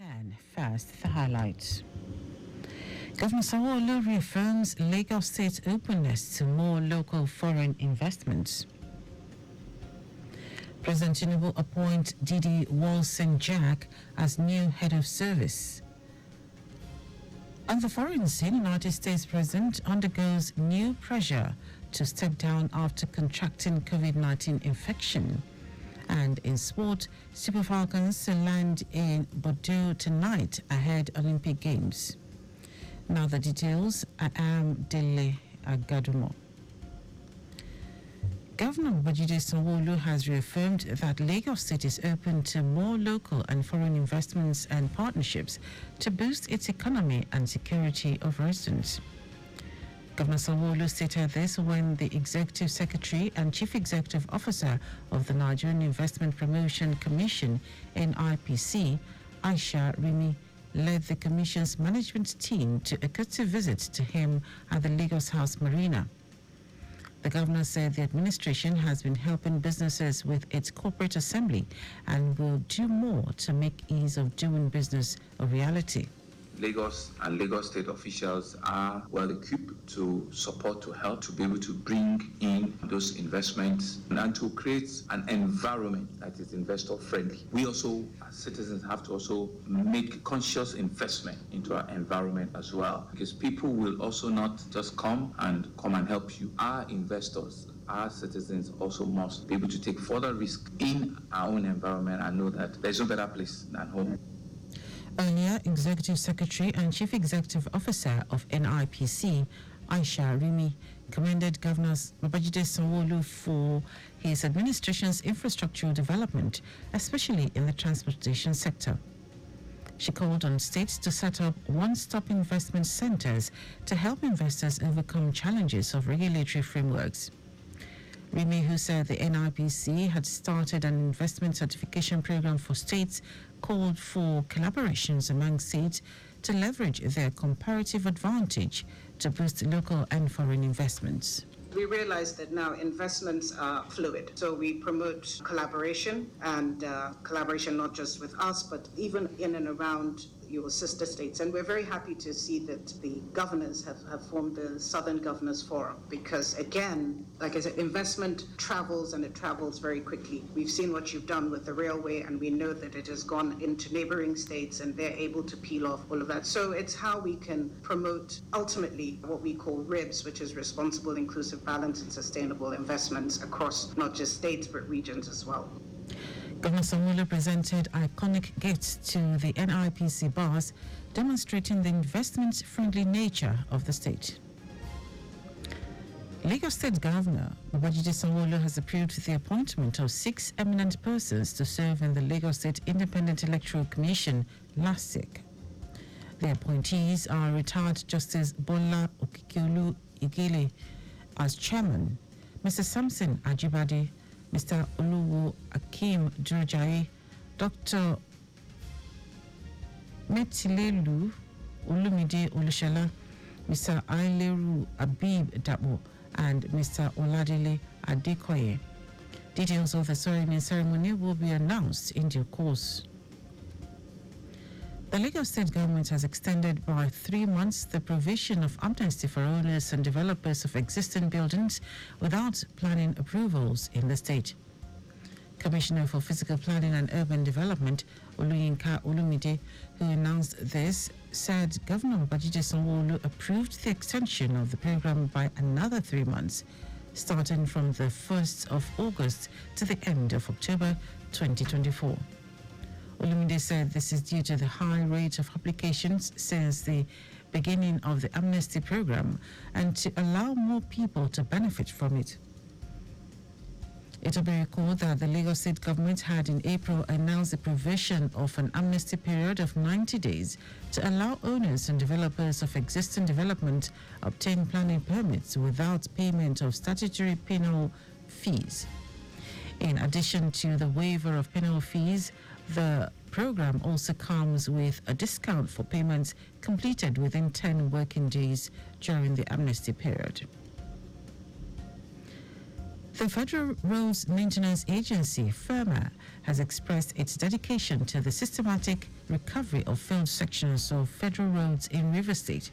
10. First, the highlights. Governor Sanwo-Olu reaffirms Lagos State's openness to more local foreign investments. President Tinubu appoints Didi Walson-Jack as new head of service. On the foreign scene, United States President undergoes new pressure to step down after contracting COVID-19 infection. And in sport, Super Falcons land in Bordeaux tonight ahead Olympic Games. Now the details. I am Dele Agadumo. Governor Babajide Sanwo-Olu has reaffirmed that Lagos State is open to more local and foreign investments and partnerships to boost its economy and security of residents. Governor Sanwo-Olu stated this when the Executive Secretary and Chief Executive Officer of the Nigerian Investment Promotion Commission, NIPC, Aisha Rimi, led the Commission's management team to a courtesy visit to him at the Lagos House Marina. The governor said the administration has been helping businesses with its corporate assembly and will do more to make ease of doing business a reality. Lagos and Lagos State officials are well equipped to support, to help, to be able to bring in those investments and to create an environment that is investor friendly. We also, as citizens, have to also make conscious investment into our environment as well, because people will also not just come and help you. Our investors, our citizens also must be able to take further risk in our own environment and know that there's no better place than home. Earlier, Executive Secretary and Chief Executive Officer of NIPC, Aisha Rimi, commended Governor Babajide Sanwo-Olu for his administration's infrastructural development, especially in the transportation sector. She called on states to set up one-stop investment centers to help investors overcome challenges of regulatory frameworks. Rimi, who said the NIPC had started an investment certification program for states, called for collaborations among states to leverage their comparative advantage to boost local and foreign investments. We realize that now investments are fluid, so we promote collaboration and collaboration not just with us, but even in and around your sister states. And we're very happy to see that the governors have formed the Southern Governors Forum because, again, like I said, investment travels and it travels very quickly. We've seen what you've done with the railway and we know that it has gone into neighboring states and they're able to peel off all of that. So it's how we can promote ultimately what we call RIBS, which is responsible, inclusive, balanced and sustainable investments across not just states but regions as well. Governor Sanwo-Olu presented iconic gifts to the NIPC bars, demonstrating the investment-friendly nature of the state. Lagos State Governor Babajide Sanwo-Olu has approved the appointment of 6 eminent persons to serve in the Lagos State Independent Electoral Commission, LASIC. The appointees are retired Justice Bola Okikiolu Igile as chairman, Mr. Samson Ajibade, Mr. Oluwo Akim Durojai, Dr. Metilelu Olumide Olushala, Mr. Aileru Abib Dabo, and Mr. Oladele Adekoye. Details of the swearing-in ceremony will be announced in due course. The Lagos State government has extended by 3 months the provision of amnesty for owners and developers of existing buildings without planning approvals in the state. Commissioner for Physical Planning and Urban Development, Oluyinka Olumide, who announced this, said Governor Babajide Sanwo-Olu approved the extension of the program by another 3 months, starting from the 1st of August to the end of October 2024. Olumide said this is due to the high rate of applications since the beginning of the amnesty program and to allow more people to benefit from it. It will be recalled that the Lagos State government had in April announced the provision of an amnesty period of 90 days to allow owners and developers of existing development obtain planning permits without payment of statutory penal fees. In addition to the waiver of penal fees, the program also comes with a discount for payments completed within 10 working days during the amnesty period. The Federal Roads Maintenance Agency, FERMA, has expressed its dedication to the systematic recovery of failed sections of federal roads in Rivers State.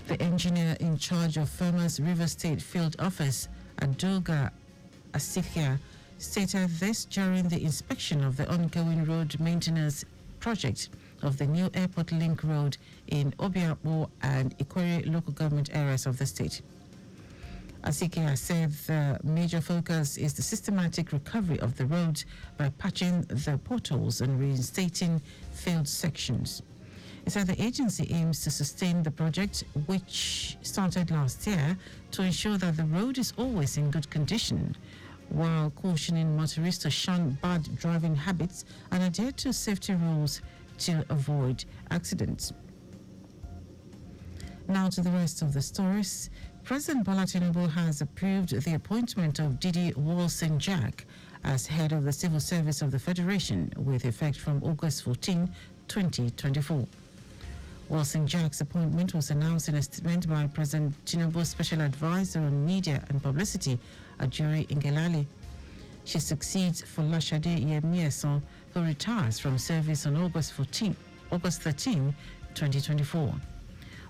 The engineer in charge of FERMA's Rivers State Field Office, Adoga Asikia, stated this during the inspection of the ongoing road maintenance project of the new Airport Link Road in Obiakpo and Ikwere local government areas of the state. Asikia said the major focus is the systematic recovery of the roads by patching the potholes and reinstating failed sections. He said the agency aims to sustain the project, which started last year, to ensure that the road is always in good condition, while cautioning motorists to shun bad driving habits and adhere to safety rules to avoid accidents. Now to the rest of the stories. President Bola Tinubu has approved the appointment of Didi Walson-Jack as head of the Civil Service of the Federation with effect from August 14, 2024. Walson-Jack's appointment was announced in a statement by President Tinubu's Special Advisor on Media and Publicity, Ajuri Ngelale. She succeeds Folashade Yemieson, who retires from service on August 13, 2024.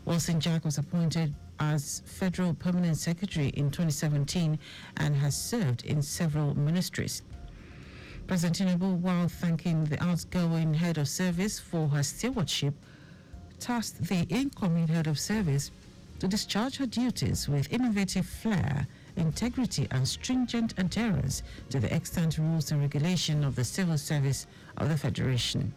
Walson-Jack was appointed as Federal Permanent Secretary in 2017 and has served in several ministries. President Tinubu, while thanking the outgoing head of service for her stewardship, tasked the incoming head of service to discharge her duties with innovative flair, integrity, and stringent adherence to the extant rules and regulation of the civil service of the Federation.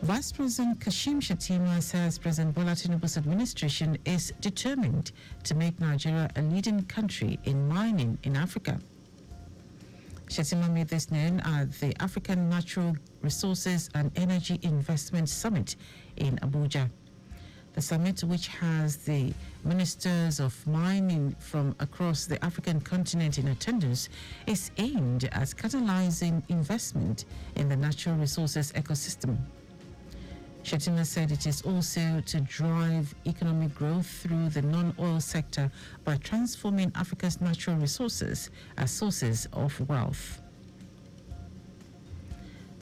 Vice President Kashim Shettima says President Bola Tinubu's administration is determined to make Nigeria a leading country in mining in Africa. Shettima made this known at the African Natural Resources and Energy Investment Summit in Abuja. The summit, which has the ministers of mining from across the African continent in attendance, is aimed at catalyzing investment in the natural resources ecosystem. Shettima said it is also to drive economic growth through the non-oil sector by transforming Africa's natural resources as sources of wealth.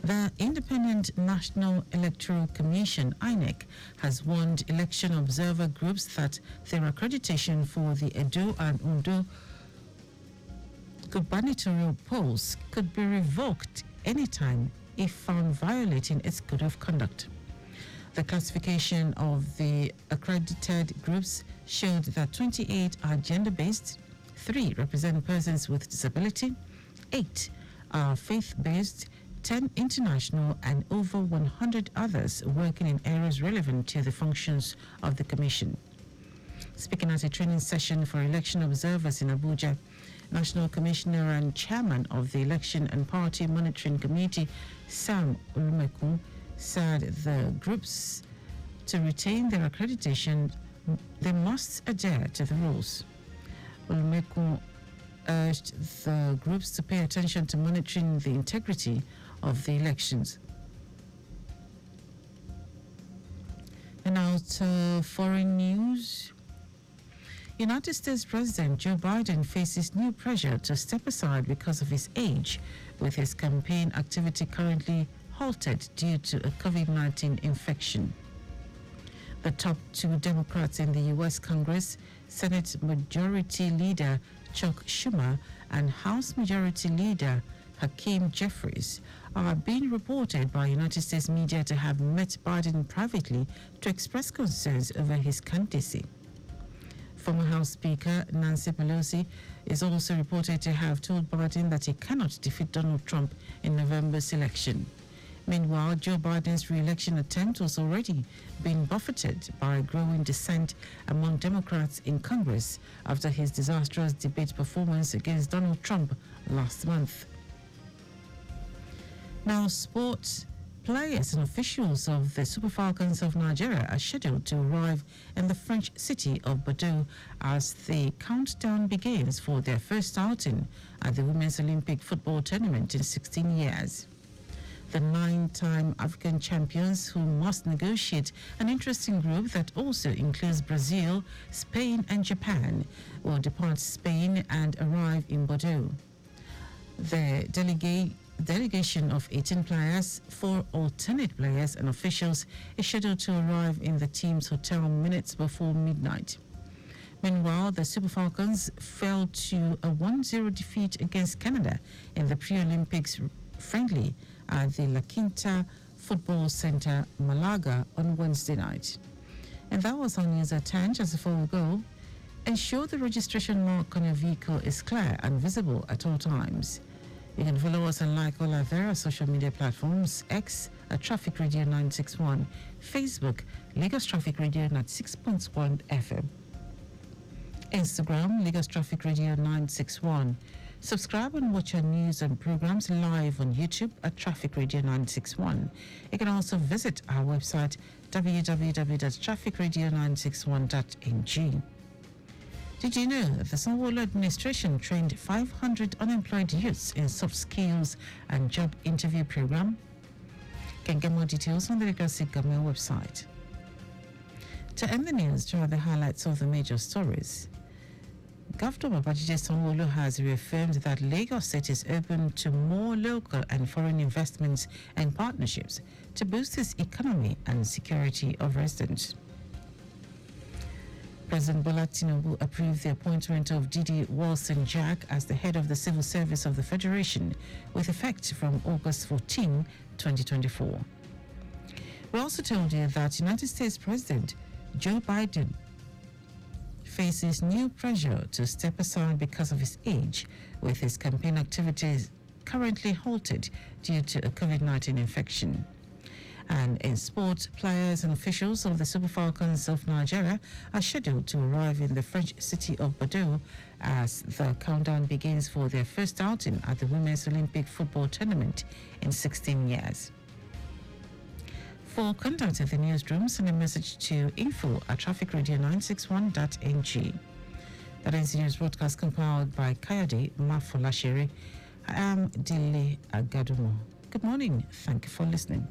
The Independent National Electoral Commission, INEC, has warned election observer groups that their accreditation for the Edo and Ondo gubernatorial polls could be revoked anytime if found violating its code of conduct. The classification of the accredited groups showed that 28 are gender-based, 3 represent persons with disability, 8 are faith-based, 10 international, and over 100 others working in areas relevant to the functions of the Commission. Speaking at a training session for election observers in Abuja, National Commissioner and Chairman of the Election and Party Monitoring Committee, Sam Olumeku, said the groups, to retain their accreditation, they must adhere to the rules. Olumeku urged the groups to pay attention to monitoring the integrity of the elections. And now to foreign news. United States President Joe Biden faces new pressure to step aside because of his age, with his campaign activity currently halted due to a COVID-19 infection. The top 2 Democrats in the U.S. Congress, Senate Majority Leader Chuck Schumer and House Majority Leader Hakeem Jeffries, are being reported by United States media to have met Biden privately to express concerns over his candidacy. Former House Speaker Nancy Pelosi is also reported to have told Biden that he cannot defeat Donald Trump in November's election. Meanwhile, Joe Biden's re-election attempt was already being buffeted by growing dissent among Democrats in Congress after his disastrous debate performance against Donald Trump last month. Now, sports. Players and officials of the Super Falcons of Nigeria are scheduled to arrive in the French city of Bordeaux as the countdown begins for their first outing at the Women's Olympic football tournament in 16 years. the 9-time African champions, who must negotiate an interesting group that also includes Brazil, Spain and Japan, will depart Spain and arrive in Bordeaux. The delegation of 18 players, 4 alternate players and officials is scheduled to arrive in the team's hotel minutes before midnight. Meanwhile, the Super Falcons fell to a 1-0 defeat against Canada in the pre-Olympics friendly at the La Quinta Football Center, Malaga, on Wednesday night. And that was our news at 10. Just before we go, ensure the registration mark on your vehicle is clear and visible at all times. You can follow us and like all our various social media platforms: X at Traffic Radio 961, Facebook Lagos Traffic Radio 96.1 FM, Instagram Lagos Traffic Radio 961. Subscribe and watch our news and programs live on YouTube at Traffic Radio 961. You can also visit our website www.trafficradio961.ng. Did you know that the Sanwo-Olu administration trained 500 unemployed youths in soft skills and job interview program? You can get more details on the Lagos Government website. To end the news, here are the highlights of the major stories. Governor Babajide Sanwo-Olu has reaffirmed that Lagos State is open to more local and foreign investments and partnerships to boost its economy and security of residents. President Bola Tinubu approved the appointment of Didi Wilson-Jack as the head of the Civil Service of the Federation with effect from August 14, 2024. We also told you that United States President Joe Biden faces new pressure to step aside because of his age, with his campaign activities currently halted due to a COVID-19 infection. And in sport, players and officials of the Super Falcons of Nigeria are scheduled to arrive in the French city of Bordeaux as the countdown begins for their first outing at the Women's Olympic Football Tournament in 16 years. For contact at the newsroom, send a message to info@trafficradio961.ng. That is the news broadcast compiled by Kayode Mafolashiri. I am Dele Agadumo. Good morning. Thank you for listening.